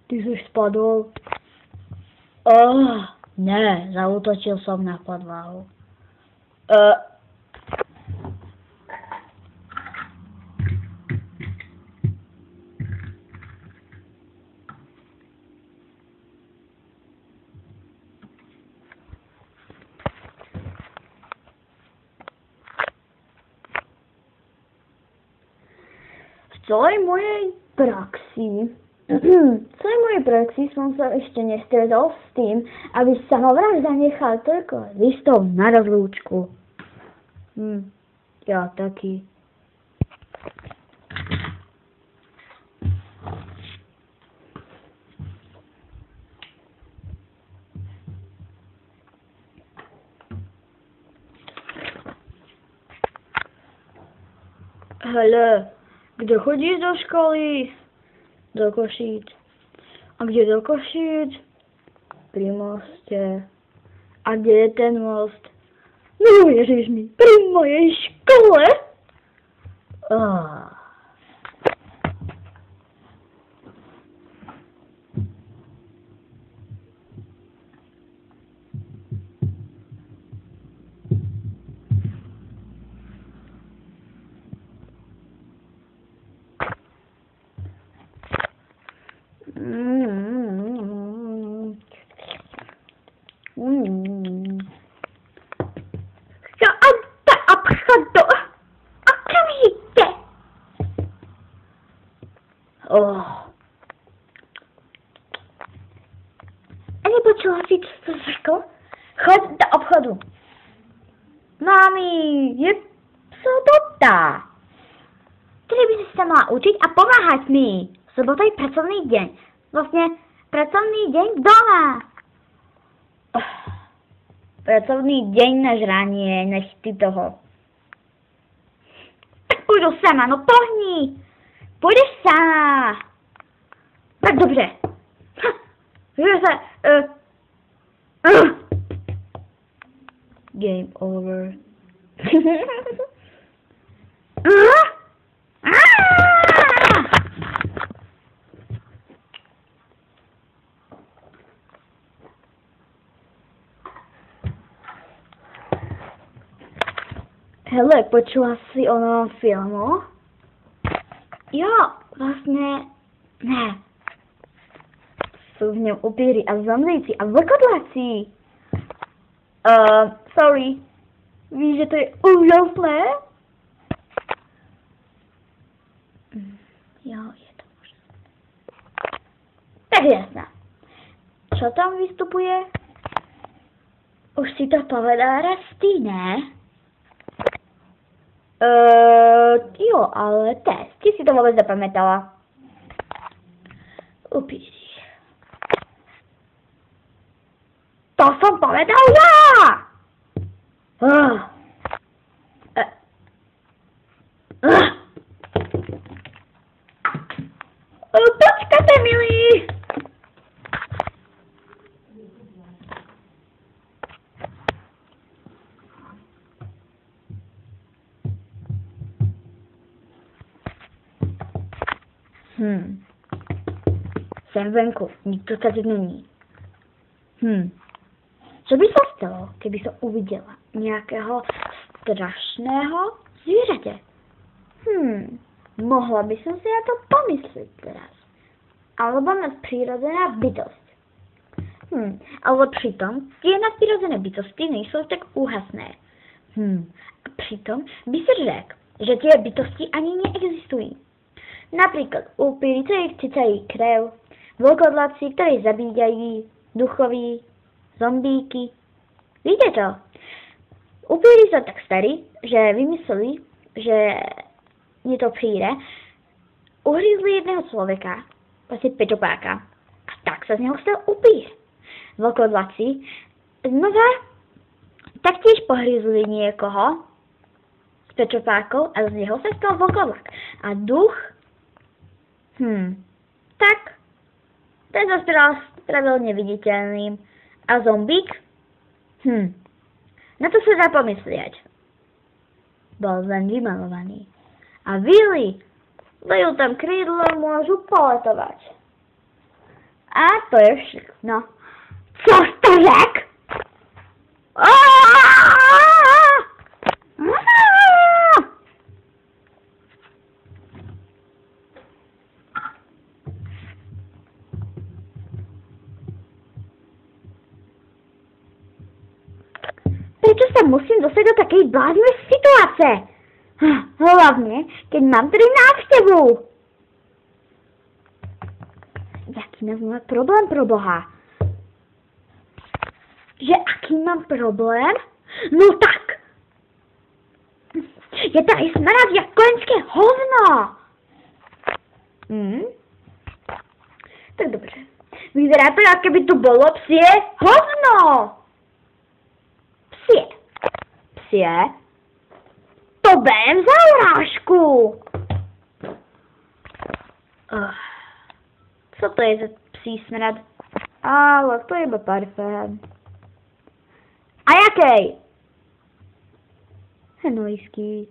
Ty si spadol. Ne, zaútočil som na podlahu. V celej mojej praxi som sa ešte nestretol s tým, aby samovražda nechal toľko listov na rozlúčku. Ja taký. Hele, kde chodíš do školy? Do Košíc. A kde do Košíc? Pri moste. A kde je ten most? No, ježiš mi, pri mojej škole? Nepočula si, co to řekl? Choď do obchodu. Mami, je sobota. Tedy by si sa mala učiť a pomáhať mi. Sobota je pracovný deň. Vlastne pracovný deň doma. Pracovný deň na žranie, nech ty toho. Tak pôjdu sama, no pohni. Pôjdeš sama. Tak dobře. Game over. Hele, počula si o novom filmu? Jo, vlastne, ne. Sú v ňom upíry a zombíci a vlkodlaci. Sorry. Víš, že to je úžasné? Jo, je to úžasné. Tak jasná. Čo tam vystupuje? Už si to povedala raz ty, ne? Jo, ale ty si to vôbec zapamätala. Upíry. To som povedal ja! Počkajte, milí! Jsem venku, nikto tady není. Co by sa stalo, keby som uvidela nejakého strašného zvieraťa? Mohla by som si na to pomyslieť teraz. Alebo nadprirodzená bytosť. Ale pritom tie nadprirodzené bytosti nejsou tak úhasné. A pritom by si řekl, že tie bytosti ani neexistují. Napríklad upíry, ktorí cicají krev, vlkodlaci, ktorí zabíjají, duchoví, zombíky. Víte to? Upíry sú tak starí, že vymysleli, že je to príde, uhryzli jedného človeka, asi pečopáka, a tak sa z neho stal upír. Vlkodlaci znova taktiež pohryzli niekoho s pečopákou a z neho sa stal vlkodlak. A duch, tak, ten sa spravil neviditeľným. A zombík? Na to sa dá pomyslieť. Bol len vymalovaný. A vily, dajú tam krídlo, môžu poletovať. A to je všechno. Co jste řek? Prečo sa musím dostať do takej bláznivej situácie? Hlavne, keď mám tedy návštevu. Jaký mám problém pro Boha? Že aký mám problém? No tak! Je tady smrad jak kojenské hovno! Tak dobře. Vyzerá to, jak by to bylo psie hovno! Psie? To berem za urážku! Co to je za psí smrad? Ale to je iba parfém. A jakej? Henojský.